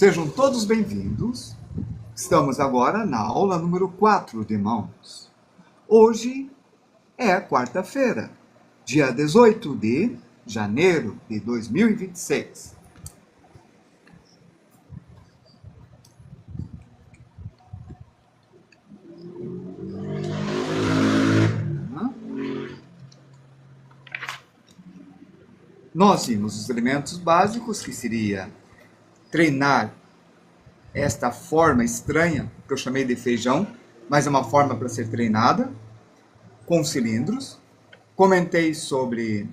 Sejam todos bem-vindos. Estamos agora na aula número 4 de mãos. Hoje é quarta-feira, dia 18 de janeiro de 2026. Nós vimos os elementos básicos, que seria treinar esta forma estranha, que eu chamei de feijão, mas é uma forma para ser treinada, com cilindros. Comentei sobre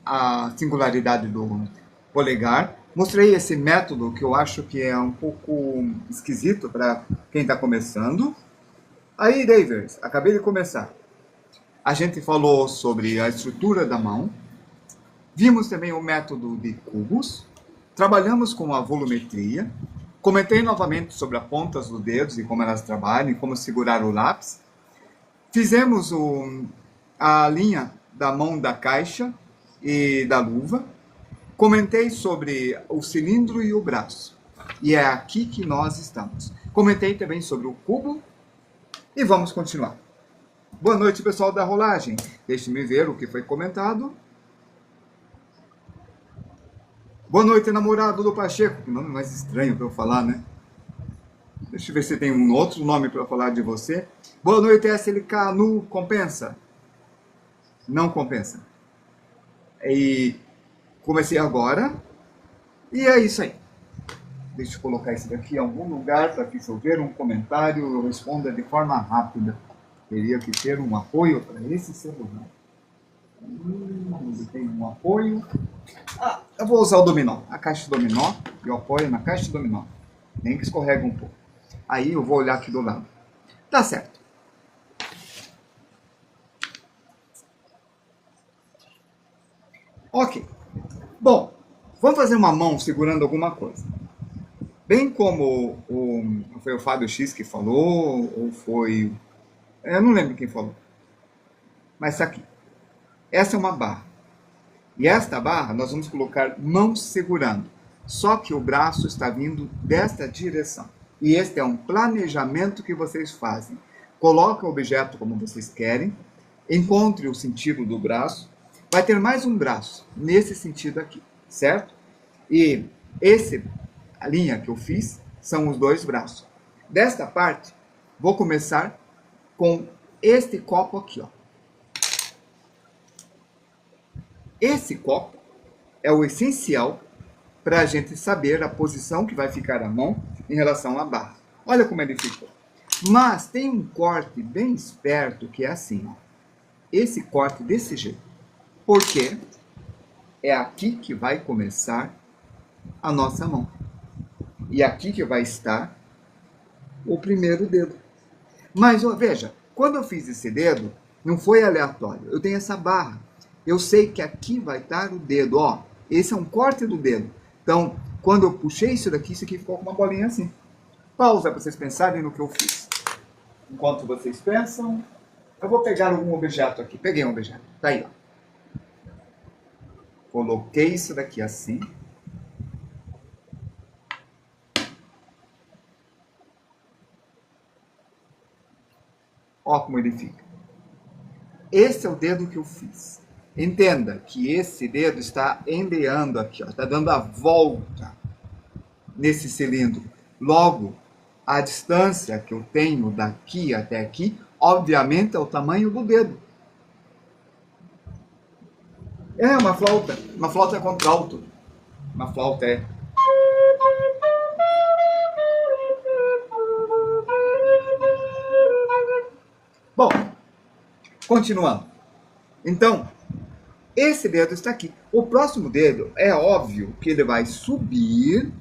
a singularidade do polegar. Mostrei esse método que eu acho que é um pouco esquisito para quem está começando. Aí, Davis, acabei de começar. A gente falou sobre a estrutura da mão. Vimos também o método de cubos. Trabalhamos com a volumetria. Comentei novamente sobre as pontas dos dedos e como elas trabalham, e como segurar o lápis. Fizemos a linha da mão da caixa e da luva. Comentei sobre o cilindro e o braço. E é aqui que nós estamos. Comentei também sobre o cubo. E vamos continuar. Boa noite, pessoal da rolagem. Deixe-me ver o que foi comentado. Boa noite, namorado do Pacheco. Que nome mais estranho para eu falar, né? Deixa eu ver se tem um outro nome para falar de você. Boa noite, SLK. Nu compensa? Não compensa. E comecei agora. E é isso aí. Deixa eu colocar isso daqui em algum lugar para que, se houver um comentário, eu responda de forma rápida. Teria que ter um apoio para esse celular. Tem um apoio. Eu vou usar o dominó, a caixa dominó, e eu apoio na caixa dominó. Nem que escorrega um pouco. Aí eu vou olhar aqui do lado. Tá certo. Ok. Bom, vamos fazer uma mão segurando alguma coisa. Bem como foi o Fábio X que falou, ou foi... Eu não lembro quem falou. Mas tá aqui. Essa é uma barra. E esta barra nós vamos colocar mão segurando. Só que o braço está vindo desta direção. E este é um planejamento que vocês fazem. Coloque o objeto como vocês querem. Encontre o sentido do braço. Vai ter mais um braço nesse sentido aqui, certo? E a linha que eu fiz são os dois braços. Desta parte, vou começar com este copo aqui, ó. Esse copo é o essencial para a gente saber a posição que vai ficar a mão em relação à barra. Olha como ele ficou. Mas tem um corte bem esperto que é assim, ó. Esse corte desse jeito. Porque é aqui que vai começar a nossa mão. E aqui que vai estar o primeiro dedo. Mas, ó, veja, quando eu fiz esse dedo, não foi aleatório. Eu tenho essa barra. Eu sei que aqui vai estar o dedo, ó. Esse é um corte do dedo. Então, quando eu puxei isso aqui ficou com uma bolinha assim. Pausa para vocês pensarem no que eu fiz. Enquanto vocês pensam, eu vou pegar algum objeto aqui. Peguei um objeto. Tá aí, ó. Coloquei isso daqui assim. Ó como ele fica. Esse é o dedo que eu fiz. Entenda que esse dedo está enleando aqui, ó, está dando a volta nesse cilindro. Logo, a distância que eu tenho daqui até aqui, obviamente, é o tamanho do dedo. É uma flauta. Uma flauta é contralto. Uma flauta é... Bom, continuando. Então, esse dedo está aqui. O próximo dedo, é óbvio que ele vai subir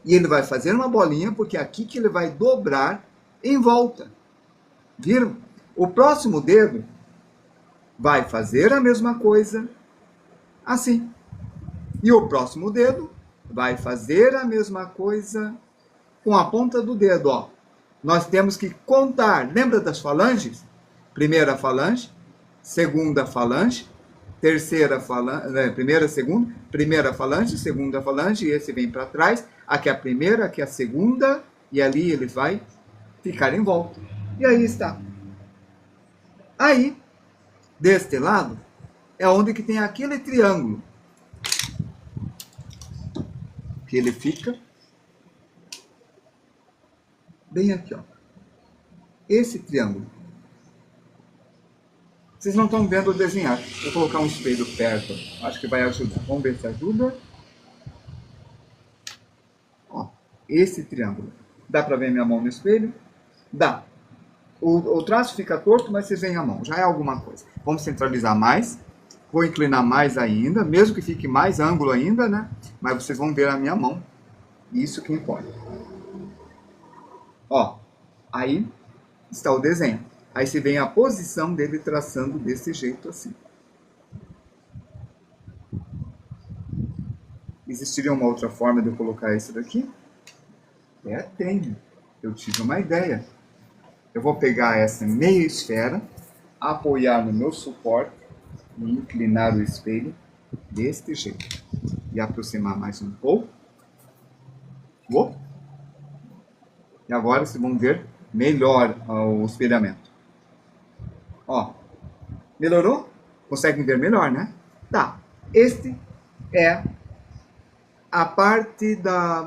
e ele vai fazer uma bolinha, porque é aqui que ele vai dobrar em volta. Viram? O próximo dedo vai fazer a mesma coisa assim. E o próximo dedo vai fazer a mesma coisa com a ponta do dedo, ó. Nós temos que contar. Lembra das falanges? Primeira falange, segunda falange, terceira falange, primeira falange, segunda falange, e esse vem para trás. Aqui é a primeira, aqui é a segunda, e ali ele vai ficar em volta. E aí está. Aí, deste lado, é onde que tem aquele triângulo. Que ele fica bem aqui, ó. Esse triângulo. Vocês não estão vendo o desenhar. Vou colocar um espelho perto. Acho que vai ajudar. Vamos ver se ajuda. Ó, esse triângulo. Dá para ver minha mão no espelho? Dá. O traço fica torto, mas vocês veem a mão. Já é alguma coisa. Vamos centralizar mais. Vou inclinar mais ainda, mesmo que fique mais ângulo ainda, né? Mas vocês vão ver a minha mão. Isso que importa. Ó, aí está o desenho. Aí você vem a posição dele traçando desse jeito assim. Existiria uma outra forma de eu colocar isso daqui? Tem. Eu tive uma ideia. Eu vou pegar essa meia esfera, apoiar no meu suporte e inclinar o espelho deste jeito. E aproximar mais um pouco. E agora vocês vão ver melhor o espelhamento. Ó, melhorou? Conseguem ver melhor, né? Tá. Este é a parte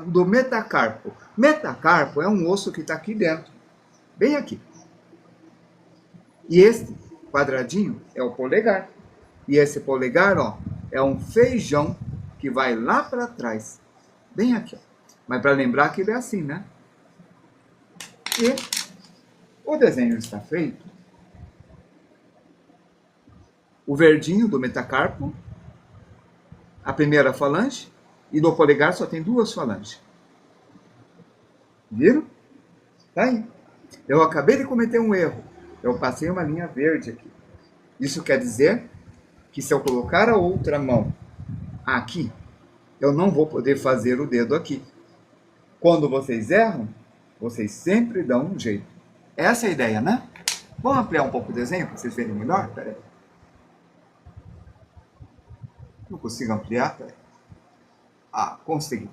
do metacarpo. Metacarpo é um osso que está aqui dentro. Bem aqui. E este quadradinho é o polegar. E esse polegar, ó, é um feijão que vai lá para trás. Bem aqui, ó. Mas para lembrar que ele é assim, né? E o desenho está feito. O verdinho do metacarpo, a primeira falange, e do polegar só tem 2 falanges. Viram? Tá aí. Eu acabei de cometer um erro. Eu passei uma linha verde aqui. Isso quer dizer que se eu colocar a outra mão aqui, eu não vou poder fazer o dedo aqui. Quando vocês erram, vocês sempre dão um jeito. Essa é a ideia, né? Vamos ampliar um pouco o desenho para vocês verem melhor? Pera aí. Não consigo ampliar? Pera aí. Ah, consegui.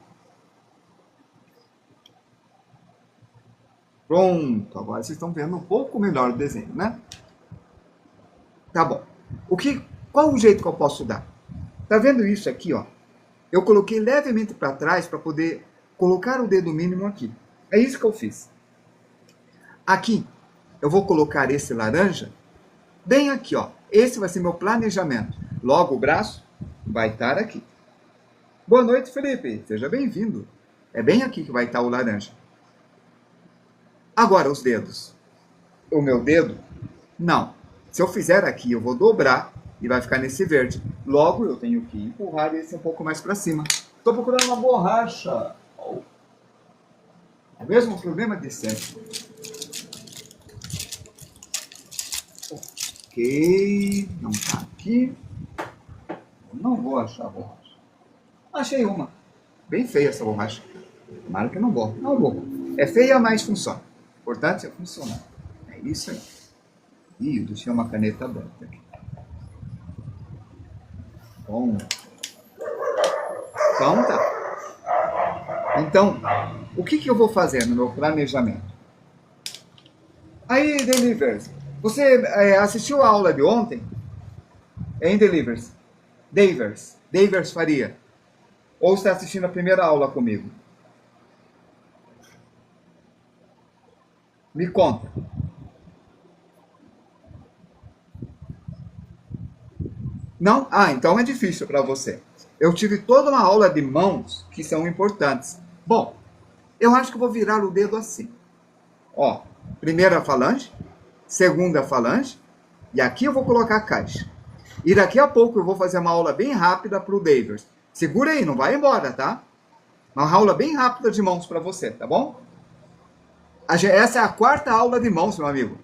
Pronto, agora vocês estão vendo um pouco melhor o desenho, né? Tá bom. Qual o jeito que eu posso dar? Tá vendo isso aqui, ó? Eu coloquei levemente para trás para poder colocar o dedo mínimo aqui. É isso que eu fiz. Aqui, eu vou colocar esse laranja bem aqui, ó. Esse vai ser meu planejamento. Logo, o braço vai estar aqui. Boa noite, Felipe. Seja bem-vindo. É bem aqui que vai estar o laranja. Agora, os dedos. O meu dedo, não. Se eu fizer aqui, eu vou dobrar e vai ficar nesse verde. Logo, eu tenho que empurrar esse um pouco mais para cima. Estou procurando uma borracha. O mesmo problema de sempre. Ok, não está aqui. Não vou achar a borracha. Achei uma. Bem feia essa borracha. Tomara que eu não vou. Não vou. É feia, mas funciona. O importante é funcionar. É isso aí. Ih, eu deixei uma caneta aberta aqui. Bom. Então tá. Então, o que eu vou fazer no meu planejamento? Aí, Delivers, você assistiu a aula de ontem? Em Delivers? Davers Faria. Ou está assistindo a primeira aula comigo? Me conta. Não? Ah, então é difícil para você. Eu tive toda uma aula de mãos que são importantes. Bom, eu acho que eu vou virar o dedo assim. Ó, primeira falange, segunda falange, e aqui eu vou colocar a caixa. E daqui a pouco eu vou fazer uma aula bem rápida para o Davers. Segura aí, não vai embora, tá? Uma aula bem rápida de mãos para você, tá bom? Essa é a 4ª aula de mãos, meu amigo.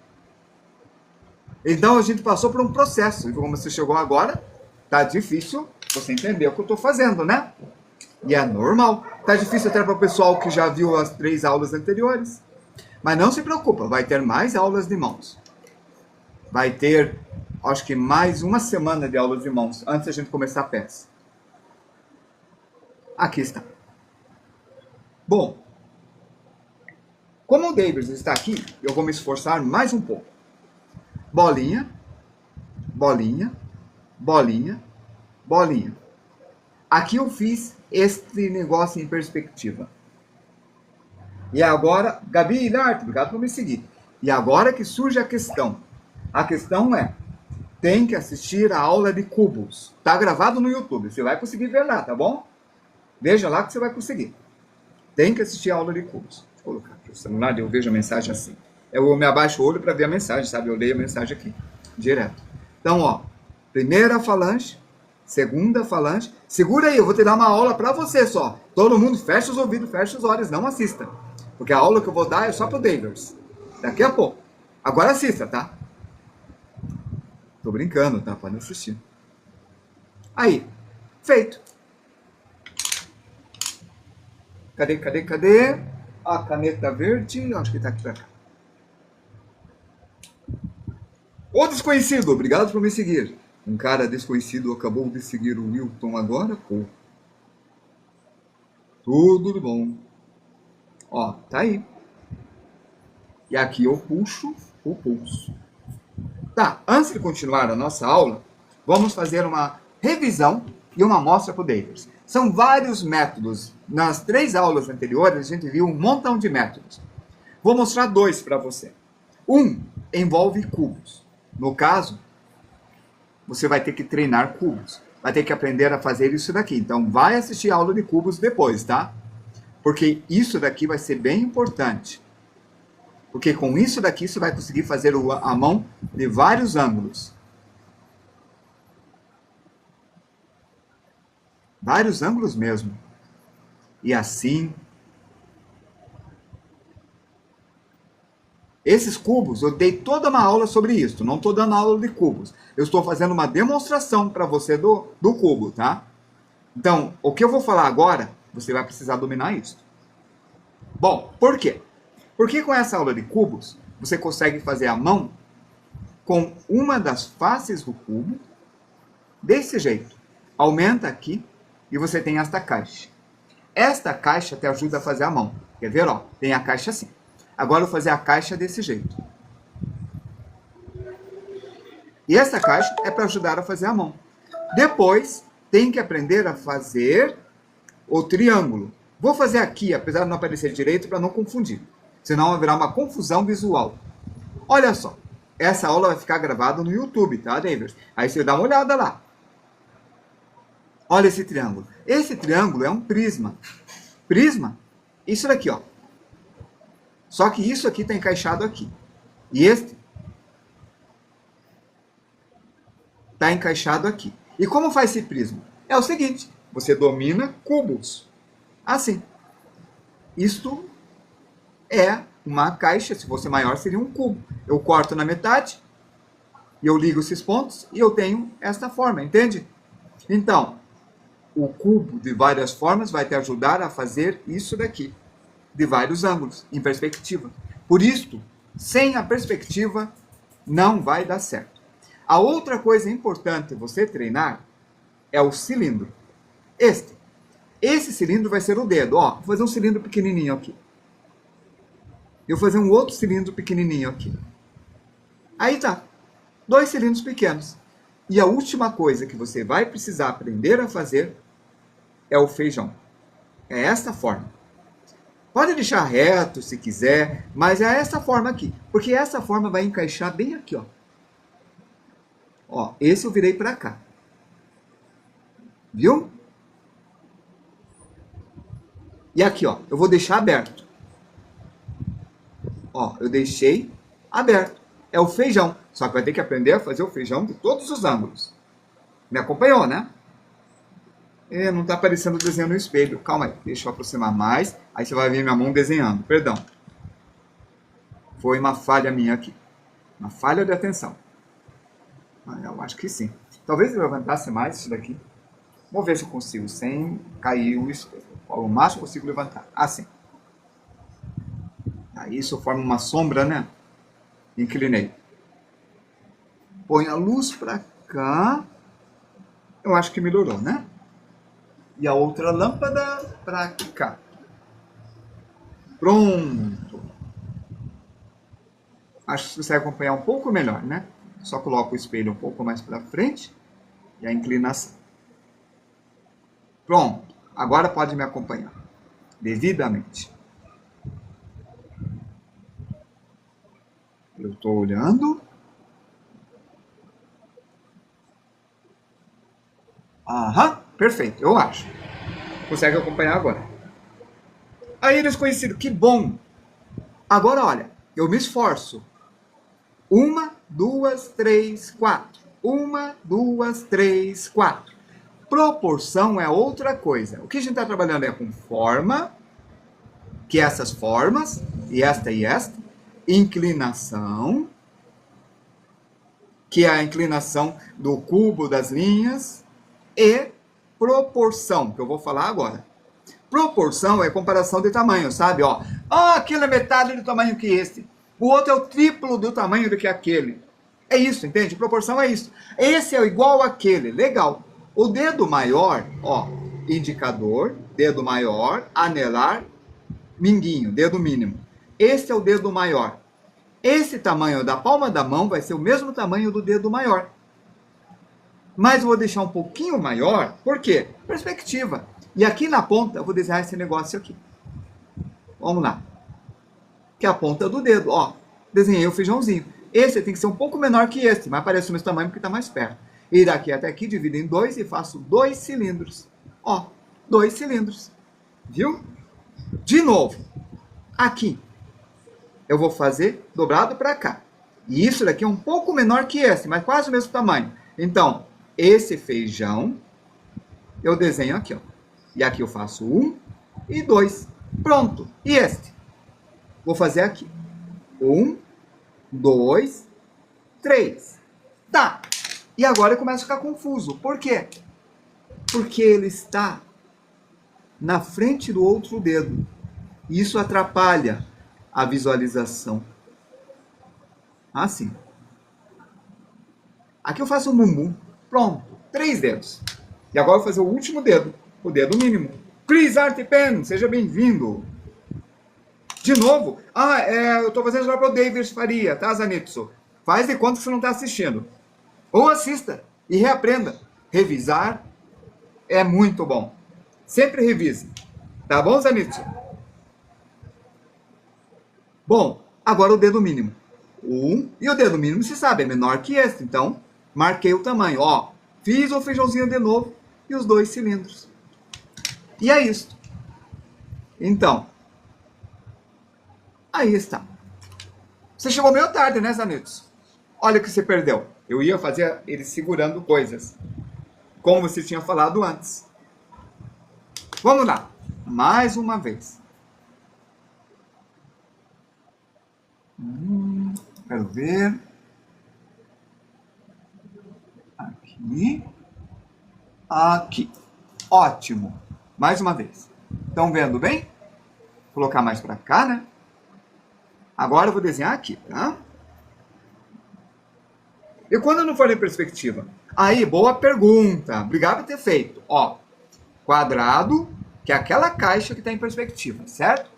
Então a gente passou por um processo. E como você chegou agora, tá difícil você entender o que eu estou fazendo, né? E é normal. Tá difícil até para o pessoal que já viu as 3 aulas anteriores. Mas não se preocupa, vai ter mais aulas de mãos. Vai ter, acho que mais uma semana de aulas de mãos antes da gente começar a peça. Aqui está. Bom, como o Davis está aqui, eu vou me esforçar mais um pouco. Bolinha, bolinha, bolinha, bolinha. Aqui eu fiz este negócio em perspectiva. E agora, Gabi Hilart, obrigado por me seguir. E agora que surge a questão. A questão é, tem que assistir a aula de cubos. Tá gravado no YouTube, você vai conseguir ver lá, tá bom? Veja lá que você vai conseguir. Tem que assistir a aula de cubos. Deixa eu colocar aqui o celular, eu vejo a mensagem assim. Eu me abaixo o olho para ver a mensagem, sabe? Eu leio a mensagem aqui, direto. Então, ó, primeira falange, segunda falange. Segura aí, eu vou te dar uma aula para você só. Todo mundo fecha os ouvidos, fecha os olhos, não assista. Porque a aula que eu vou dar é só pro Davis. Daqui a pouco. Agora assista, tá? Tô brincando, tá? Pode assistir. Aí, feito. Cadê? A caneta verde, acho que tá aqui pra cá. O desconhecido, obrigado por me seguir. Um cara desconhecido acabou de seguir o Wilton agora, pô. Tudo bom. Ó, tá aí. E aqui eu puxo o pulso. Tá, antes de continuar a nossa aula, vamos fazer uma revisão e uma amostra para o Davis. São vários métodos. Nas 3 aulas anteriores, a gente viu um montão de métodos. Vou mostrar 2 para você. Um envolve cubos. No caso, você vai ter que treinar cubos. Vai ter que aprender a fazer isso daqui. Então, vai assistir a aula de cubos depois, tá? Porque isso daqui vai ser bem importante. Porque com isso daqui você vai conseguir fazer a mão de vários ângulos. Vários ângulos mesmo. E assim. Esses cubos, eu dei toda uma aula sobre isso. Não estou dando aula de cubos. Eu estou fazendo uma demonstração para você do cubo, tá? Então, o que eu vou falar agora, você vai precisar dominar isso. Bom, por quê? Porque com essa aula de cubos, você consegue fazer a mão com uma das faces do cubo, desse jeito. Aumenta aqui e você tem esta caixa. Esta caixa te ajuda a fazer a mão. Quer ver? Ó, tem a caixa assim. Agora eu vou fazer a caixa desse jeito. E essa caixa é para ajudar a fazer a mão. Depois, tem que aprender a fazer o triângulo. Vou fazer aqui, apesar de não aparecer direito, para não confundir. Senão haverá uma confusão visual. Olha só, essa aula vai ficar gravada no YouTube, tá, Davis? Aí você dá uma olhada lá. Olha esse triângulo. Esse triângulo é um prisma. Prisma? Isso daqui, ó. Só que isso aqui está encaixado aqui. E este está encaixado aqui. E como faz esse prisma? É o seguinte, você domina cubos. Assim. Isto é uma caixa, se fosse maior seria um cubo. Eu corto na metade, e eu ligo esses pontos, e eu tenho esta forma, entende? Então, o cubo de várias formas vai te ajudar a fazer isso daqui, de vários ângulos, em perspectiva. Por isso, sem a perspectiva, não vai dar certo. A outra coisa importante você treinar é o cilindro. Esse cilindro vai ser o dedo. Ó, vou fazer um cilindro pequenininho aqui. Eu vou fazer um outro cilindro pequenininho aqui. Aí tá. 2 cilindros pequenos. E a última coisa que você vai precisar aprender a fazer é o feijão. É esta forma. Pode deixar reto se quiser, mas é essa forma aqui. Porque essa forma vai encaixar bem aqui, ó. Ó, esse eu virei para cá. Viu? E aqui, ó, eu vou deixar aberto. Ó, eu deixei aberto. É o feijão. Só que vai ter que aprender a fazer o feijão de todos os ângulos. Me acompanhou, né? Não está aparecendo o desenho no espelho. Calma aí, deixa eu aproximar mais. Aí você vai ver minha mão desenhando. Perdão. Foi uma falha minha aqui. Uma falha de atenção. Eu acho que sim. Talvez eu levantasse mais isso daqui. Vou ver se eu consigo, sem cair o espelho. O máximo que eu consigo levantar. Assim. Aí isso forma uma sombra, né? Inclinei. Põe a luz para cá. Eu acho que melhorou, né? E a outra lâmpada para cá. Pronto. Acho que você consegue acompanhar um pouco melhor, né? Só coloco o espelho um pouco mais para frente e a inclinação. Pronto. Agora pode me acompanhar devidamente. Eu estou olhando. Aham, perfeito, eu acho. Consegue acompanhar agora. Aí desconhecido, que bom. Agora olha, eu me esforço. 1, 2, 3, 4. 1, 2, 3, 4. Proporção é outra coisa. O que a gente está trabalhando é com forma, que é essas formas, e esta, inclinação, que é a inclinação do cubo das linhas, e proporção, que eu vou falar agora. Proporção é comparação de tamanho, sabe? Ó, aquele é metade do tamanho que esse. O outro é o triplo do tamanho do que aquele. É isso, entende? Proporção é isso. Esse é igual àquele. Legal. O dedo maior, ó, indicador, dedo maior, anelar, minguinho, dedo mínimo. Esse é o dedo maior. Esse tamanho da palma da mão vai ser o mesmo tamanho do dedo maior. Mas eu vou deixar um pouquinho maior, por quê? Perspectiva. E aqui na ponta eu vou desenhar esse negócio aqui. Vamos lá. Que é a ponta do dedo, ó. Desenhei o feijãozinho. Esse tem que ser um pouco menor que esse, mas parece o mesmo tamanho porque está mais perto. E daqui até aqui divido em 2 e faço 2 cilindros. Ó, 2 cilindros. Viu? De novo, aqui eu vou fazer dobrado para cá. E isso daqui é um pouco menor que esse, mas quase o mesmo tamanho. Então, esse feijão eu desenho aqui, ó. E aqui eu faço 1 e 2. Pronto. E este? Vou fazer aqui. 1, 2, 3. Tá. E agora eu começo a ficar confuso. Por quê? Porque ele está na frente do outro dedo. Isso atrapalha a visualização. Assim. Aqui eu faço um bumbum. Pronto. 3 dedos. E agora eu vou fazer o último dedo. O dedo mínimo. Chris Art Pen, seja bem-vindo. De novo. Eu estou fazendo já para o David Faria, tá, Zanitsu? Faz de conta que você não está assistindo. Ou assista e reaprenda. Revisar é muito bom. Sempre revise. Tá bom, Zanitsu? Bom, agora o dedo mínimo. 1, e o dedo mínimo, se sabe, é menor que esse. Então, marquei o tamanho. Ó, fiz o feijãozinho de novo e os 2 cilindros. E é isso. Então, aí está. Você chegou meio tarde, né, Zanitsu? Olha o que você perdeu. Eu ia fazer ele segurando coisas, como você tinha falado antes. Vamos lá. Mais uma vez. Quero ver. Aqui. Aqui. Ótimo. Mais uma vez. Estão vendo bem? Vou colocar mais para cá, né? Agora eu vou desenhar aqui, tá? E quando eu não for em perspectiva? Aí, boa pergunta. Obrigado por ter feito. Ó, quadrado, que é aquela caixa que está em perspectiva, certo?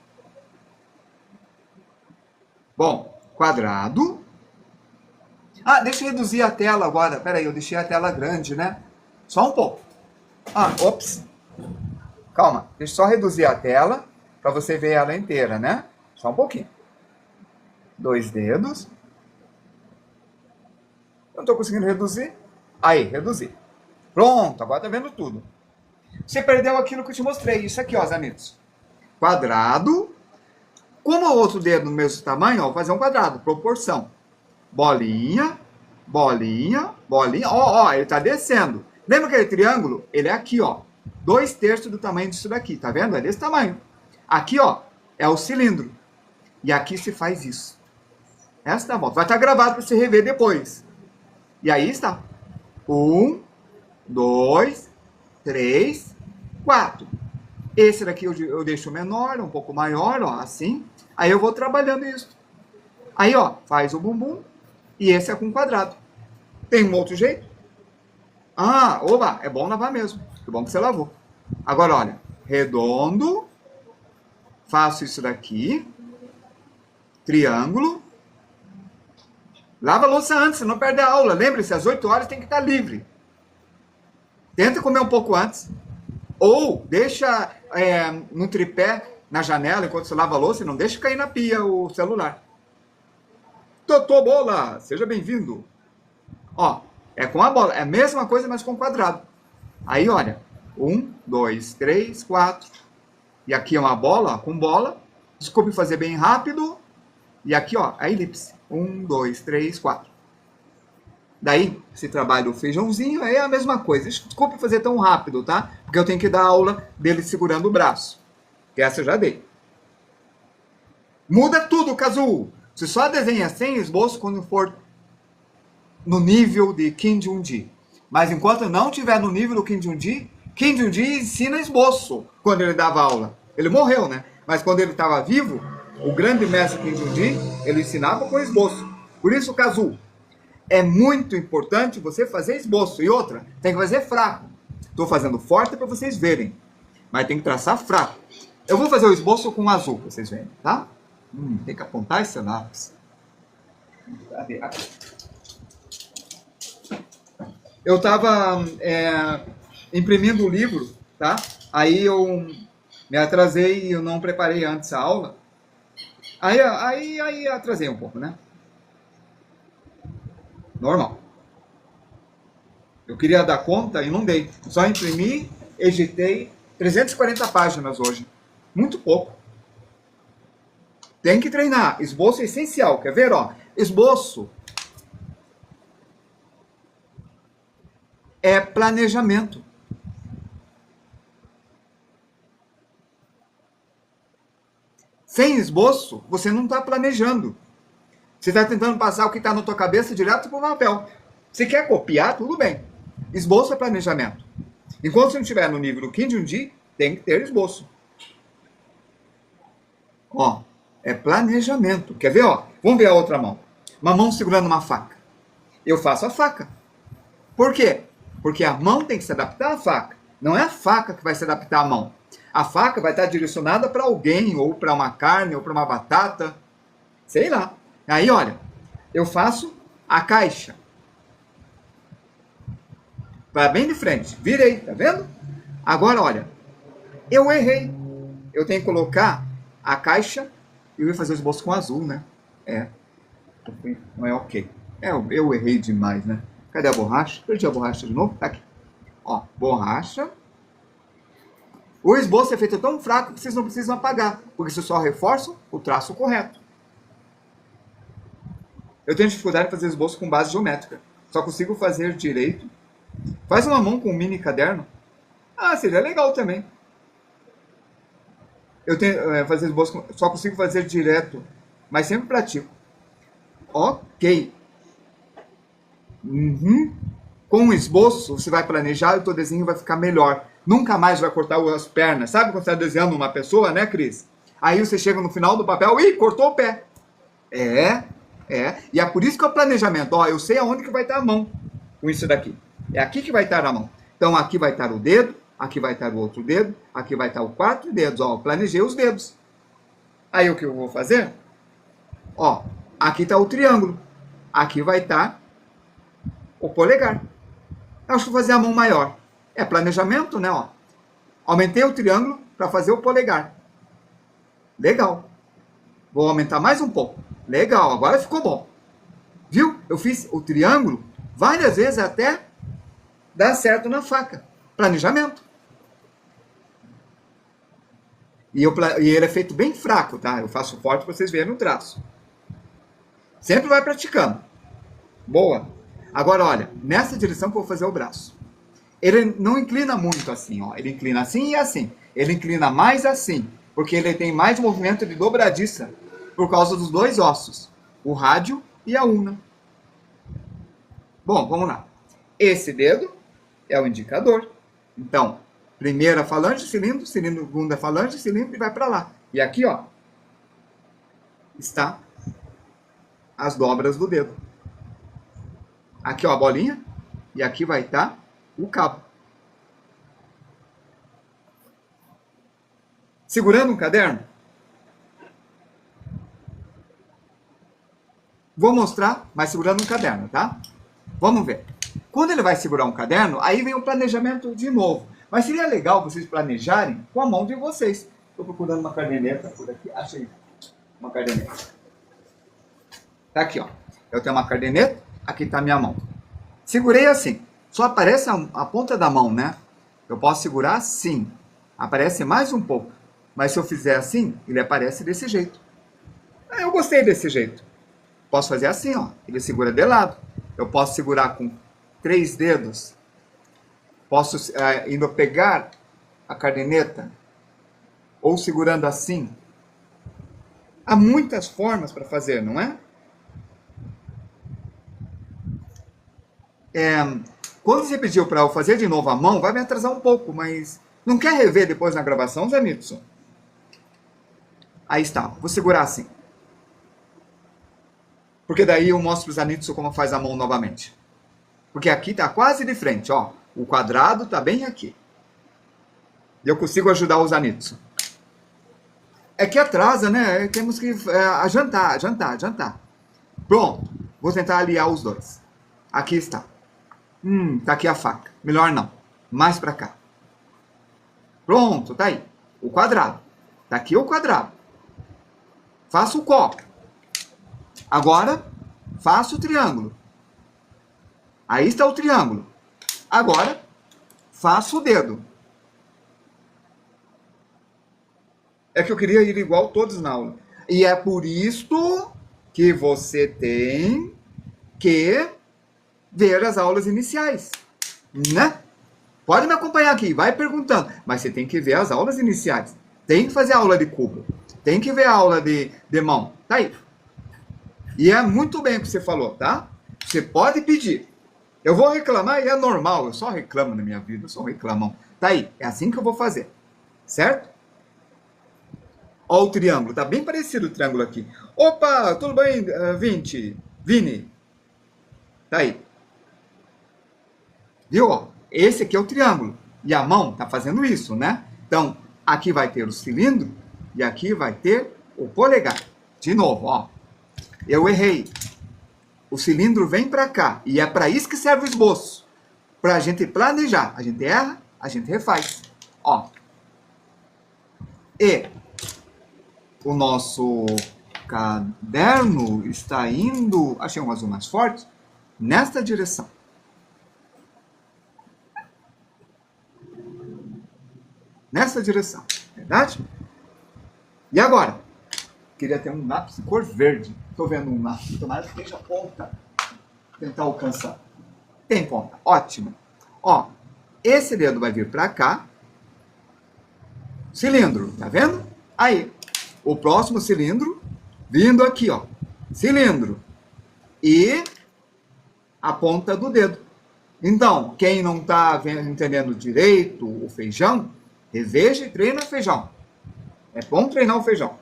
Bom, quadrado. Deixa eu reduzir a tela agora. Pera aí, eu deixei a tela grande, né? Só um pouco. Ops. Calma, deixa eu só reduzir a tela para você ver ela inteira, né? Só um pouquinho. 2 dedos. Não estou conseguindo reduzir. Aí, reduzi. Pronto, agora tá vendo tudo. Você perdeu aquilo que eu te mostrei. Isso aqui, ó, Zanitsu. Quadrado. Como o outro dedo no mesmo tamanho, ó, vou fazer um quadrado. Proporção. Bolinha, bolinha, bolinha. Ó, ele tá descendo. Lembra aquele triângulo? Ele é aqui, ó. 2/3 do tamanho disso daqui, tá vendo? É desse tamanho. Aqui, ó, é o cilindro. E aqui se faz isso. Essa dá a volta. Vai estar gravado para você rever depois. E aí está. 1, 2, 3, 4. Esse daqui eu deixo menor, um pouco maior, ó, assim. Aí eu vou trabalhando isso. Aí, ó, faz o bumbum. E esse é com quadrado. Tem um outro jeito? Oba, é bom lavar mesmo. Que bom que você lavou. Agora, olha, redondo, faço isso daqui, triângulo, lava a louça antes, não perde a aula. Lembre-se, às 8 horas tem que estar livre. Tenta comer um pouco antes. Ou deixa no tripé, na janela, enquanto você lava a louça, e não deixa cair na pia o celular. Totô Bola, seja bem-vindo. Ó, é com a bola, é a mesma coisa, mas com quadrado. Aí, olha, 1, 2, 3, 4. E aqui é uma bola, ó, com bola. Desculpe fazer bem rápido. E aqui, ó, a elipse. 1, 2, 3, 4. Daí, esse trabalho do feijãozinho é a mesma coisa. Desculpe fazer tão rápido, tá? Porque eu tenho que dar aula dele segurando o braço. Que essa eu já dei. Muda tudo, Kazu! Você só desenha sem esboço quando for no nível de Kim Jong-gi. Mas enquanto não estiver no nível do Kim Jong-gi ensina esboço quando ele dava aula. Ele morreu, né? Mas quando ele estava vivo, o grande mestre Kim Jong-gi, ele ensinava com esboço. Por isso, Kazu, é muito importante você fazer esboço. E outra, tem que fazer fraco. Estou fazendo forte para vocês verem. Mas tem que traçar fraco. Eu vou fazer o esboço com azul, para vocês verem, tá? Tem que apontar esse lápis. Cadê? Aqui. Eu estava imprimindo o livro, tá? Aí eu me atrasei e eu não preparei antes a aula. Aí atrasei um pouco, né? Normal. Eu queria dar conta e não dei. Só imprimi, editei 340 páginas hoje. Muito pouco. Tem que treinar. Esboço é essencial. Quer ver, ó? Esboço é planejamento. Sem esboço, você não está planejando. Você está tentando passar o que está na tua cabeça direto para o papel. Se quer copiar, tudo bem. Esboço é planejamento. Enquanto você não estiver no nível do Kim Jong-gi, tem que ter esboço. Ó, é planejamento. Quer ver, ó? Vamos ver a outra mão. Uma mão segurando uma faca. Eu faço a faca. Por quê? Porque a mão tem que se adaptar à faca. Não é a faca que vai se adaptar à mão. A faca vai estar direcionada para alguém, ou para uma carne, ou para uma batata. Sei lá. Aí, olha, eu faço a caixa. Para bem de frente. Virei, tá vendo? Agora, olha, eu errei. Eu tenho que colocar a caixa. Eu ia fazer o esboço com azul, né? Não é ok. Eu errei demais, né? Cadê a borracha? Perdi a borracha de novo. Tá aqui. Ó, borracha. O esboço é feito tão fraco que vocês não precisam apagar, porque vocês só reforçam o traço correto. Eu tenho dificuldade de fazer esboço com base geométrica. Só consigo fazer direito. Faz uma mão com um mini caderno. Ah, seria legal também. Eu tenho fazer esboço, só consigo fazer direto, mas sempre pratico. Ok. Com o esboço, você vai planejar e o teu desenho vai ficar melhor. Nunca mais vai cortar as pernas. Sabe quando você está desenhando uma pessoa, né, Cris? Aí você chega no final do papel e cortou o pé. E é por isso que é o planejamento. Ó, eu sei aonde que vai estar a mão com isso daqui. É aqui que vai estar a mão. Então aqui vai estar o dedo, aqui vai estar o outro dedo, aqui vai estar o 4 dedos. Ó, eu planejei os dedos. Aí o que eu vou fazer? Ó, aqui está o triângulo. Aqui vai estar o polegar. Eu acho que vou fazer a mão maior. É planejamento, né? Ó. Aumentei o triângulo para fazer o polegar. Legal. Vou aumentar mais um pouco. Legal, agora ficou bom. Viu? Eu fiz o triângulo várias vezes até dar certo na faca. Planejamento. E ele é feito bem fraco, tá? Eu faço forte para vocês verem no traço. Sempre vai praticando. Boa. Agora, olha, nessa direção que eu vou fazer o braço. Ele não inclina muito assim, ó. Ele inclina assim e assim. Ele inclina mais assim, porque ele tem mais movimento de dobradiça por causa dos dois ossos, o rádio e a ulna. Bom, vamos lá. Esse dedo é o indicador. Então, primeira falange, cilindro, segunda falange, cilindro e vai para lá. E aqui, ó, está as dobras do dedo. Aqui, ó, a bolinha. E aqui vai estar o cabo. Segurando um caderno, Vou mostrar, mas segurando um caderno, tá? Vamos ver. Quando ele vai segurar um caderno, aí vem o planejamento de novo. Mas seria legal vocês planejarem com a mão de vocês. Estou procurando uma caderneta por aqui. Achei uma caderneta. Tá aqui, ó. Eu tenho uma caderneta, aqui está a minha mão. Segurei assim. Só aparece a ponta da mão, né? Eu posso segurar assim. Aparece mais um pouco. Mas se eu fizer assim, ele aparece desse jeito. Eu gostei desse jeito. Posso fazer assim, ó. Ele segura de lado. Eu posso segurar com 3 dedos. Posso indo pegar a caderneta ou segurando assim. Há muitas formas para fazer, não é? Quando você pediu para eu fazer de novo a mão, vai me atrasar um pouco, mas não quer rever depois na gravação, Zé Nitson? Aí está, vou segurar assim. Porque daí eu mostro para o Zanitsu como faz a mão novamente. Porque aqui está quase de frente, ó. O quadrado está bem aqui. E eu consigo ajudar o Zanitsu. É que atrasa, né? Temos que adiantar. Pronto. Vou tentar aliar os dois. Aqui está. Tá aqui a faca. Melhor não. Mais para cá. Pronto, tá aí. O quadrado. Tá aqui o quadrado. Faço o copo. Agora, faço o triângulo. Aí está o triângulo. Agora, faço o dedo. É que eu queria ir igual todos na aula. E é por isso que você tem que ver as aulas iniciais, né? Pode me acompanhar aqui, vai perguntando. Mas você tem que ver as aulas iniciais. Tem que fazer a aula de cubo. Tem que ver a aula de mão. Tá aí. E é muito bem o que você falou, tá? Você pode pedir. Eu vou reclamar e é normal. Eu só reclamo na minha vida, eu só reclamão. Tá aí, é assim que eu vou fazer. Certo? Ó o triângulo, tá bem parecido o triângulo aqui. Opa, tudo bem, Vini? Tá aí. Viu, ó? Esse aqui é o triângulo. E a mão tá fazendo isso, né? Então, aqui vai ter o cilindro e aqui vai ter o polegar. De novo, ó. Eu errei. O cilindro vem para cá. E é para isso que serve o esboço. Para a gente planejar. A gente erra, a gente refaz. Ó. E o nosso caderno está indo... Achei um azul mais forte. Nesta direção. Nessa direção. Verdade? E agora? Queria ter um lápis de cor verde. Estou vendo um lápis. Tomara que esteja ponta. Tentar alcançar. Tem ponta. Ótimo. Ó, esse dedo vai vir para cá. Cilindro. Tá vendo? Aí. O próximo cilindro vindo aqui, ó. Cilindro. E a ponta do dedo. Então, quem não está entendendo direito o feijão, reveja e treina o feijão. É bom treinar o feijão.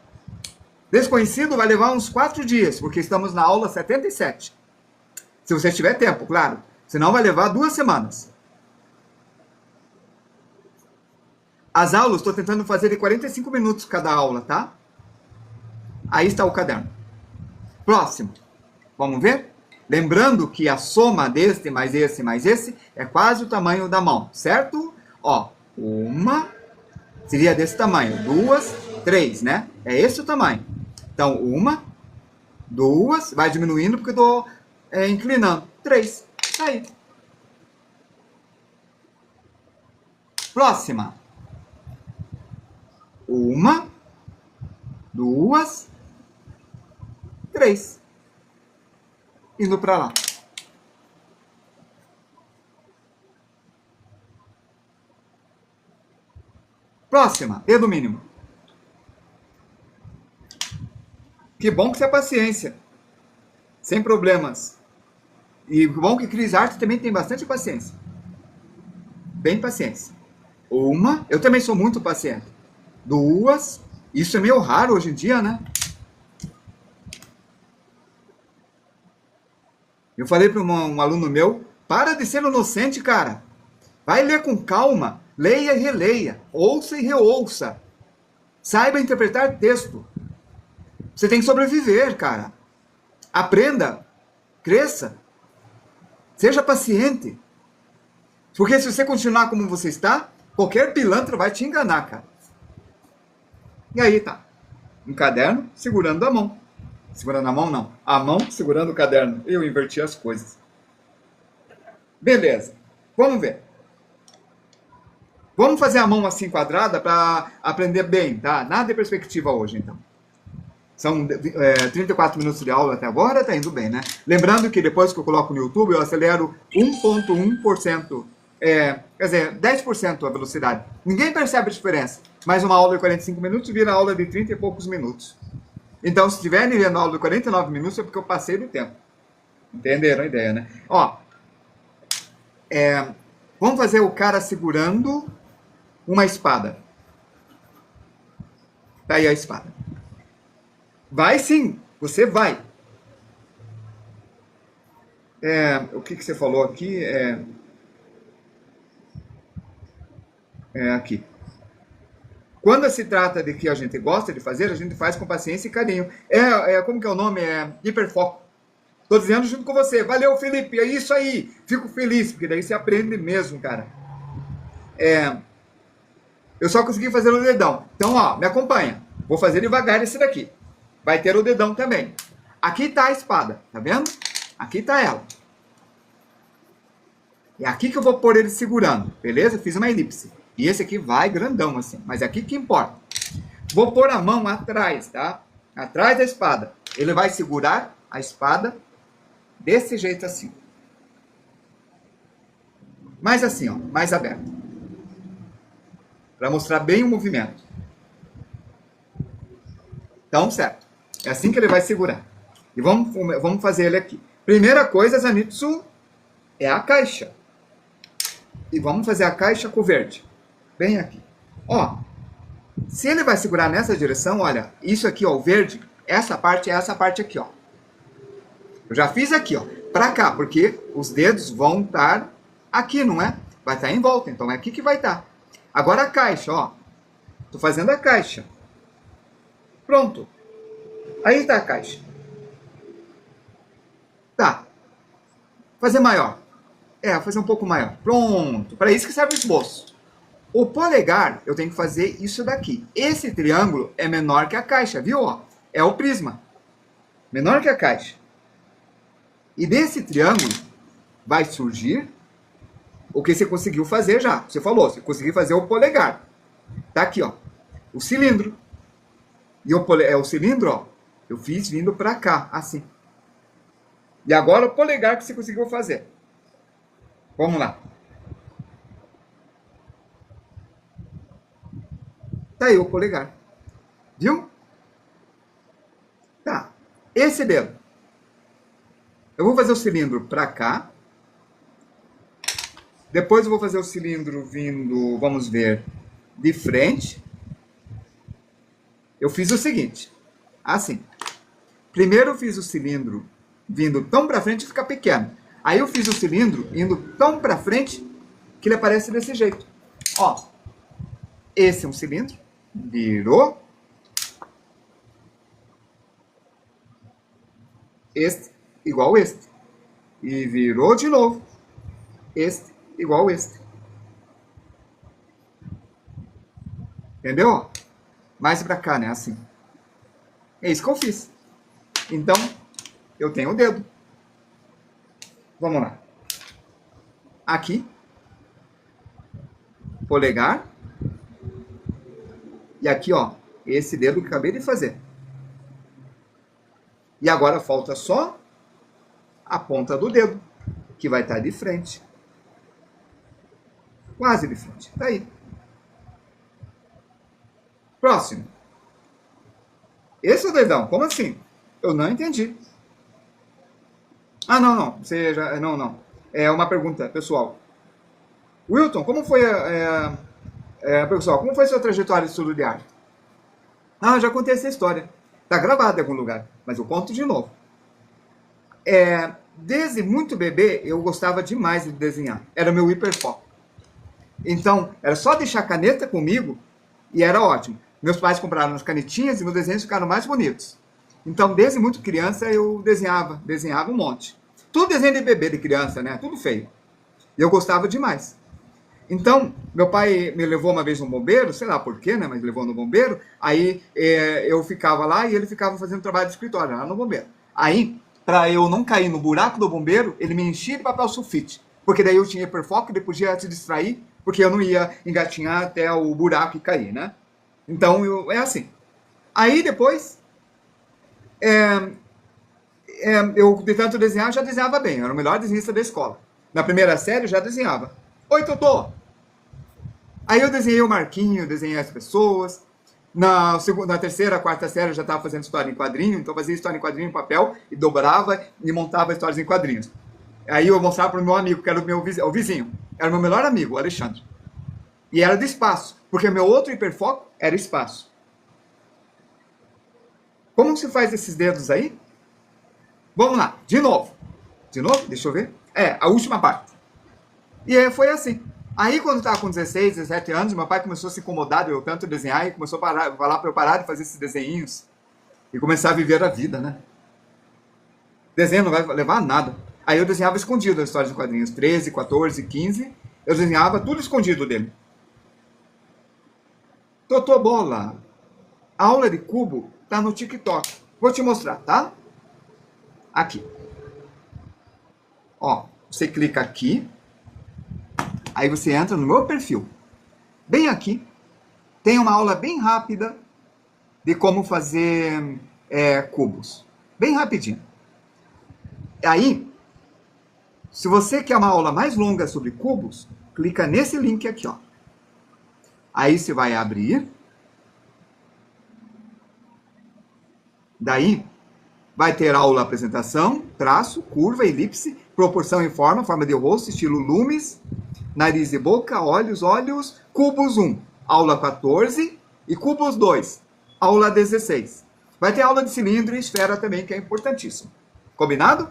Desconhecido vai levar uns 4 dias, porque estamos na aula 77. Se você tiver tempo, claro. Senão vai levar 2 semanas. As aulas, estou tentando fazer de 45 minutos cada aula, tá? Aí está o caderno. Próximo. Vamos ver? Lembrando que a soma deste mais esse é quase o tamanho da mão, certo? Ó, uma, seria desse tamanho. 2, 3, né? É esse o tamanho. Então, 1, 2, vai diminuindo porque eu estou inclinando. 3, tá aí. Próxima. 1, 2, 3. Indo para lá. Próxima, dedo mínimo. Que bom que você é paciência. Sem problemas. E que bom que Cris Arte também tem bastante paciência. Bem paciência. 1, eu também sou muito paciente. 2, isso é meio raro hoje em dia, né? Eu falei para um aluno meu, para de ser inocente, cara. Vai ler com calma, leia e releia, ouça e reouça. Saiba interpretar texto. Você tem que sobreviver, cara. Aprenda, cresça, seja paciente. Porque se você continuar como você está, qualquer pilantra vai te enganar, cara. E aí tá, um caderno segurando a mão. Segurando a mão, não. A mão segurando o caderno. Eu inverti as coisas. Beleza, vamos ver. Vamos fazer a mão assim quadrada para aprender bem, tá? Nada de perspectiva hoje, então. São 34 minutos de aula até agora, tá indo bem, né? Lembrando que depois que eu coloco no YouTube, eu acelero 1,1%. Quer dizer, 10% a velocidade. Ninguém percebe a diferença. Mas uma aula de 45 minutos vira aula de 30 e poucos minutos. Então, se estiverem vendo a aula de 49 minutos, é porque eu passei do tempo. Entenderam a ideia, né? Ó, vamos fazer o cara segurando uma espada. Tá aí a espada. Vai sim, você vai. O que você falou aqui? Aqui. Quando se trata de que a gente gosta de fazer, a gente faz com paciência e carinho. Como que é o nome? Hiperfoco. Tô dizendo junto com você. Valeu, Felipe. É isso aí. Fico feliz, porque daí você aprende mesmo, cara. Eu só consegui fazer o dedão. Então, ó, me acompanha. Vou fazer devagar esse daqui. Vai ter o dedão também. Aqui tá a espada, tá vendo? Aqui tá ela. É aqui que eu vou pôr ele segurando, beleza? Fiz uma elipse. E esse aqui vai grandão assim, mas é aqui que importa. Vou pôr a mão atrás, tá? Atrás da espada. Ele vai segurar a espada desse jeito assim. Mais assim, ó, mais aberto. Para mostrar bem o movimento. Então, certo. É assim que ele vai segurar. E vamos fazer ele aqui. Primeira coisa, Zanitsu, é a caixa. E vamos fazer a caixa com o verde. Bem aqui. Ó, se ele vai segurar nessa direção, olha, isso aqui, ó, o verde, essa parte é essa parte aqui, ó. Eu já fiz aqui, ó, pra cá, porque os dedos vão estar aqui, não é? Vai estar em volta, então é aqui que vai estar. Agora a caixa, ó. Tô fazendo a caixa. Pronto. Aí tá a caixa. Tá. Fazer maior. Fazer um pouco maior. Pronto. Para isso que serve o esboço. O polegar, eu tenho que fazer isso daqui. Esse triângulo é menor que a caixa, viu? Ó, é o prisma. Menor que a caixa. E desse triângulo vai surgir o que você conseguiu fazer já. Você falou, você conseguiu fazer o polegar. Tá aqui, ó. O cilindro. E o cilindro, ó, eu fiz vindo para cá, assim. E agora o polegar que você conseguiu fazer. Vamos lá. Tá aí o polegar. Viu? Tá. Esse dedo. Eu vou fazer o cilindro para cá. Depois eu vou fazer o cilindro vindo, vamos ver, de frente. Eu fiz o seguinte. Assim. Primeiro eu fiz o cilindro vindo tão para frente que fica pequeno. Aí eu fiz o cilindro indo tão para frente que ele aparece desse jeito. Ó. Esse é um cilindro. Virou. Este igual este. E virou de novo. Este igual este. Entendeu? Mais pra cá, né? Assim. É isso que eu fiz. Então, eu tenho o dedo. Vamos lá. Aqui. Polegar. E aqui, ó, esse dedo que eu acabei de fazer. E agora falta só a ponta do dedo, que vai estar de frente. Quase de frente. Tá aí. Próximo. Esse é o dedão. Como assim? Eu não entendi. Ah, não. Você já... Não. É uma pergunta, pessoal. Wilton, como foi pessoal, como foi a sua trajetória de estudo de arte? Ah, já contei essa história. Tá gravado em algum lugar, mas eu conto de novo. Desde muito bebê, eu gostava demais de desenhar. Era meu hiperfoco. Então, era só deixar a caneta comigo e era ótimo. Meus pais compraram as canetinhas e meus desenhos ficaram mais bonitos. Então, desde muito criança, eu desenhava um monte. Tudo desenho de bebê, de criança, né? Tudo feio. E eu gostava demais. Então, meu pai me levou uma vez no bombeiro, sei lá porquê, né? Mas levou no bombeiro. Aí eu ficava lá e ele ficava fazendo trabalho de escritório lá no bombeiro. Aí, para eu não cair no buraco do bombeiro, ele me enchia de papel sulfite. Porque daí eu tinha hiperfoco e depois podia se distrair, porque eu não ia engatinhar até o buraco e cair, né? Então, é assim. Aí depois, eu de tanto desenhar, já desenhava bem. Eu era o melhor desenhista da escola. Na primeira série, eu já desenhava. Oi, Totô! Aí eu desenhei o Marquinho, desenhei as pessoas. Na terceira, quarta série eu já estava fazendo história em quadrinho, então eu fazia história em quadrinho em papel e dobrava e montava histórias em quadrinhos. Aí eu mostrava para o meu amigo, que era o vizinho. Era o meu melhor amigo, o Alexandre. E era de espaço, porque meu outro hiperfoco era espaço. Como se faz esses dedos aí? Vamos lá, de novo. De novo? Deixa eu ver. A última parte. E aí foi assim. Aí, quando eu estava com 16, 17 anos, meu pai começou a se incomodar de eu tanto desenhar e começou a falar para eu parar de fazer esses desenhinhos e começar a viver a vida, né? Desenho não vai levar a nada. Aí eu desenhava escondido as histórias de quadrinhos. 13, 14, 15, eu desenhava tudo escondido dele. Totô Bola, a aula de cubo tá no TikTok. Vou te mostrar, tá? Aqui. Ó, você clica aqui. Aí você entra no meu perfil. Bem aqui, tem uma aula bem rápida de como fazer cubos. Bem rapidinho. Aí, se você quer uma aula mais longa sobre cubos, clica nesse link aqui, ó. Aí você vai abrir. Daí, vai ter aula apresentação, traço, curva, elipse, proporção e forma de rosto, estilo Loomis, nariz e boca, olhos, cubos 1, aula 14 e cubos 2, aula 16. Vai ter aula de cilindro e esfera também, que é importantíssimo. Combinado?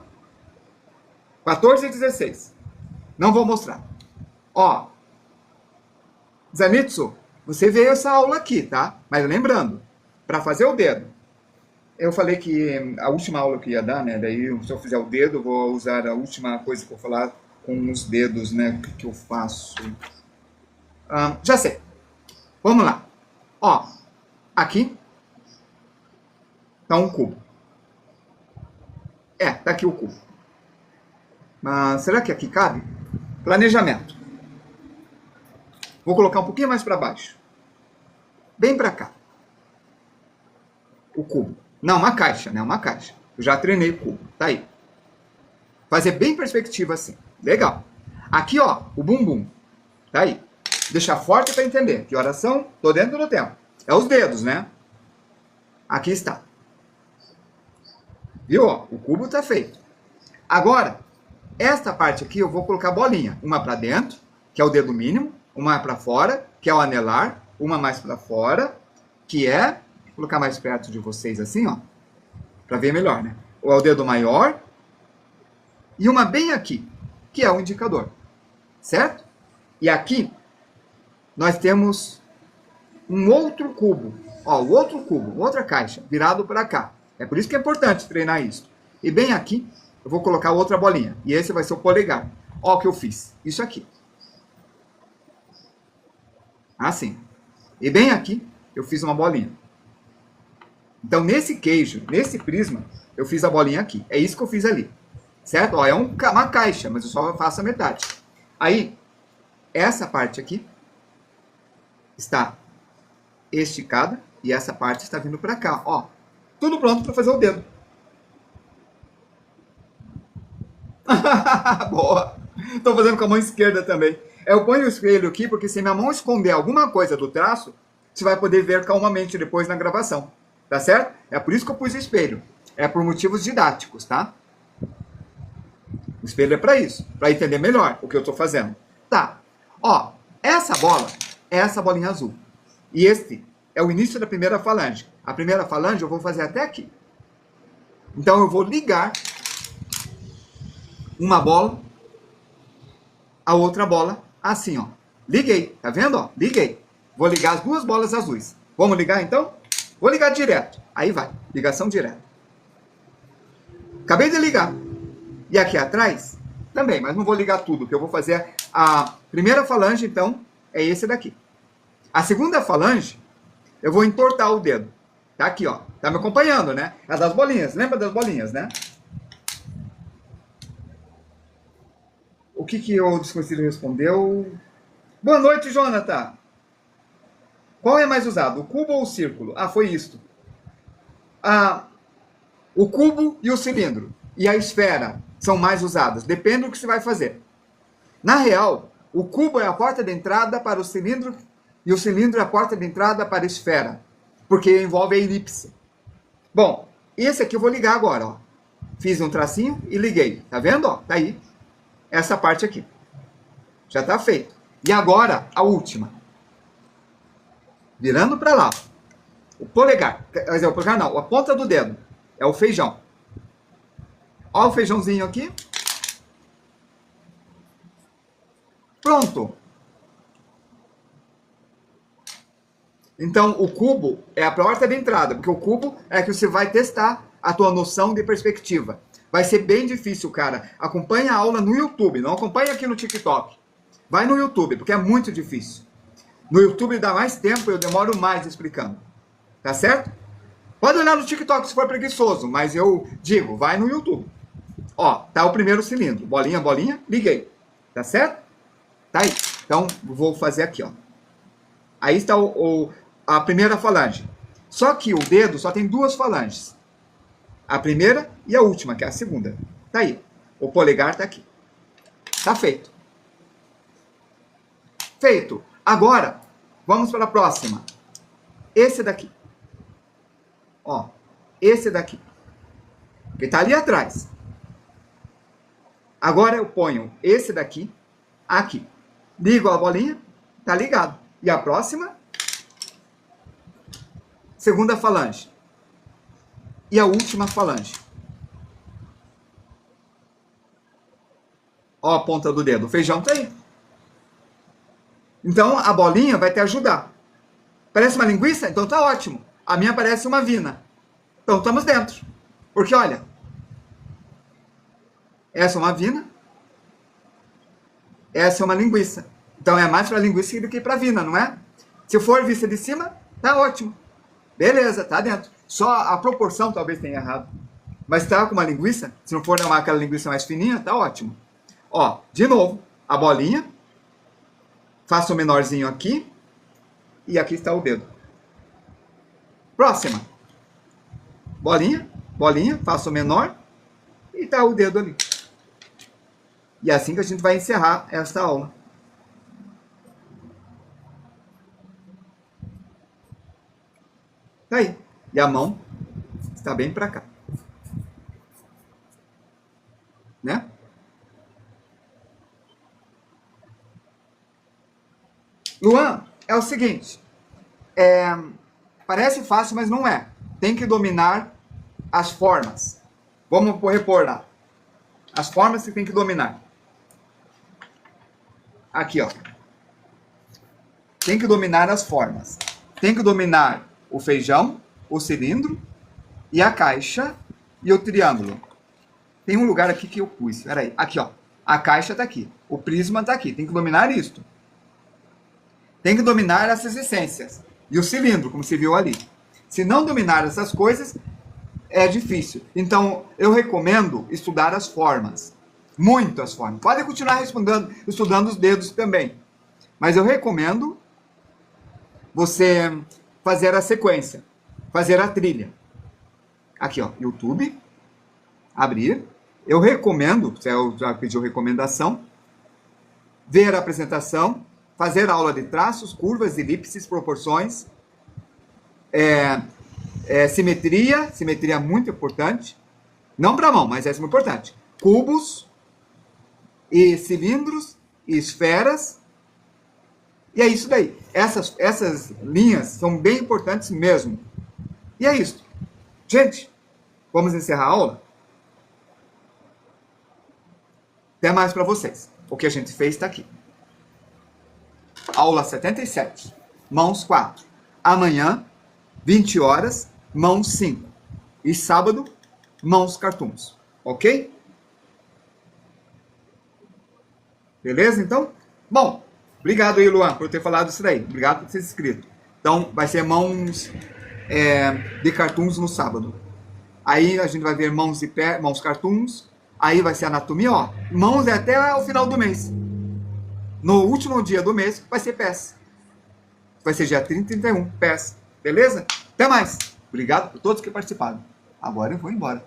14 e 16. Não vou mostrar. Ó, Zanitsu, você veio essa aula aqui, tá? Mas lembrando, para fazer o dedo, eu falei que a última aula que ia dar, né? Daí, se eu fizer o dedo, eu vou usar a última coisa que eu vou falar com os dedos, né? O que eu faço? Já sei. Vamos lá. Ó, aqui tá um cubo. Tá aqui o cubo. Mas será que aqui cabe? Planejamento. Vou colocar um pouquinho mais para baixo. Bem para cá. O cubo. Não, uma caixa, né? Uma caixa. Eu já treinei o cubo. Tá aí. Fazer bem perspectiva assim. Legal. Aqui, ó, o bumbum. Tá aí. Deixar forte para entender. Que oração? Tô dentro do tempo. É os dedos, né? Aqui está. Viu? Ó, o cubo tá feito. Agora, esta parte aqui eu vou colocar bolinha. Uma para dentro, que é o dedo mínimo. Uma para fora, que é o anelar. Uma mais para fora, que é... Vou colocar mais perto de vocês assim, ó. Para ver melhor, né? O dedo maior. E uma bem aqui, que é o indicador. Certo? E aqui, nós temos um outro cubo. Ó, o outro cubo, outra caixa, virado para cá. É por isso que é importante treinar isso. E bem aqui, eu vou colocar outra bolinha. E esse vai ser o polegar. Ó o que eu fiz. Isso aqui. Assim. E bem aqui, eu fiz uma bolinha. Então, nesse queijo, nesse prisma, eu fiz a bolinha aqui. É isso que eu fiz ali. Certo? Ó, é uma caixa, mas eu só faço a metade. Aí, essa parte aqui está esticada e essa parte está vindo para cá. Ó, tudo pronto para fazer o dedo. Boa! Estou fazendo com a mão esquerda também. Eu ponho o espelho aqui porque se minha mão esconder alguma coisa do traço, você vai poder ver calmamente depois na gravação. Tá certo? É por isso que eu pus o espelho. É por motivos didáticos, tá? O espelho é para isso, para entender melhor o que eu estou fazendo. Tá. Ó, essa bola é essa bolinha azul. E este é o início da primeira falange. A primeira falange eu vou fazer até aqui. Então eu vou ligar uma bola a outra bola assim, ó. Liguei, tá vendo? Ó, liguei. Vou ligar as duas bolas azuis. Vamos ligar então? Vou ligar direto. Aí vai, ligação direta. Acabei de ligar. E aqui atrás, também, mas não vou ligar tudo, que eu vou fazer a primeira falange, então, é esse daqui. A segunda falange, eu vou entortar o dedo. Tá aqui, ó. Tá me acompanhando, né? É das bolinhas. Lembra das bolinhas, né? O que o desconhecido respondeu? Boa noite, Jonathan. Qual é mais usado, o cubo ou o círculo? Ah, foi isto. O cubo e o cilindro. E a esfera são mais usados. Depende do que você vai fazer. Na real, o cubo é a porta de entrada para o cilindro e o cilindro é a porta de entrada para a esfera. Porque envolve a elipse. Bom, esse aqui eu vou ligar agora, ó. Fiz um tracinho e liguei. Tá vendo, ó? Tá aí. Essa parte aqui. Já tá feito. E agora, a última. Virando para lá. O polegar. Quer dizer, o polegar não. A ponta do dedo. É o feijão. Ó o feijãozinho aqui. Pronto. Então, o cubo é a porta de entrada, porque o cubo é que você vai testar a tua noção de perspectiva. Vai ser bem difícil, cara. Acompanha a aula no YouTube, não acompanha aqui no TikTok. Vai no YouTube, porque é muito difícil. No YouTube dá mais tempo e eu demoro mais explicando. Tá certo? Pode olhar no TikTok se for preguiçoso, mas eu digo, vai no YouTube. Ó, tá o primeiro cilindro. Bolinha, bolinha, liguei. Tá certo? Tá aí. Então, vou fazer aqui, ó. Aí está a primeira falange. Só que o dedo só tem duas falanges. A primeira e a última, que é a segunda. Tá aí. O polegar tá aqui. Tá feito. Feito. Agora, vamos para a próxima. Esse daqui. Ó, esse daqui. Que tá ali atrás. Agora eu ponho esse daqui aqui. Ligo a bolinha, tá ligado. E a próxima, segunda falange. E a última falange. Ó a ponta do dedo. O feijão tá aí. Então, a bolinha vai te ajudar. Parece uma linguiça? Então tá ótimo. A minha parece uma vina. Então estamos dentro. Porque, olha, essa é uma vina. Essa é uma linguiça. Então é mais para linguiça do que para vina, não é? Se for vista de cima, tá ótimo. Beleza, tá dentro. Só a proporção talvez tenha errado. Mas tá com uma linguiça, se não for aquela linguiça mais fininha, tá ótimo. Ó, de novo, a bolinha. Faço o menorzinho aqui. E aqui está o dedo. Próxima. Bolinha, bolinha, faço o menor. E tá o dedo ali. E é assim que a gente vai encerrar esta aula. Tá aí. E a mão está bem para cá. Né? Luan, é o seguinte. Parece fácil, mas não é. Tem que dominar as formas. Vamos repor lá. As formas que tem que dominar. Aqui, ó. Tem que dominar as formas. Tem que dominar o feijão, o cilindro e a caixa e o triângulo. Tem um lugar aqui que eu pus. Espera aí. Aqui, ó. A caixa tá aqui. O prisma tá aqui. Tem que dominar isto. Tem que dominar essas essências. E o cilindro, como se viu ali. Se não dominar essas coisas, é difícil. Então, eu recomendo estudar as formas. Muito as formas. Pode continuar estudando os dedos também. Mas eu recomendo você fazer a sequência. Fazer a trilha. Aqui, ó. YouTube. Abrir. Eu recomendo, você já pediu recomendação, ver a apresentação, fazer a aula de traços, curvas, elipses, proporções, simetria muito importante, não para a mão, mas é muito importante, cubos, e cilindros, e esferas, e é isso daí. Essas linhas são bem importantes mesmo. E é isso. Gente, vamos encerrar a aula? Até mais para vocês. O que a gente fez está aqui. Aula 77. Mãos 4. Amanhã, 20 horas, mãos 5. E sábado, mãos cartoons. Ok? Beleza, então? Bom, obrigado aí, Luan, por ter falado isso daí. Obrigado por ter se inscrito. Então, vai ser mãos de cartoons no sábado. Aí a gente vai ver mãos de pé, mãos cartoons. Aí vai ser anatomia, ó. Mãos é até o final do mês. No último dia do mês vai ser pés. Vai ser dia 30 e 31, pés. Beleza? Até mais. Obrigado por todos que participaram. Agora eu vou embora.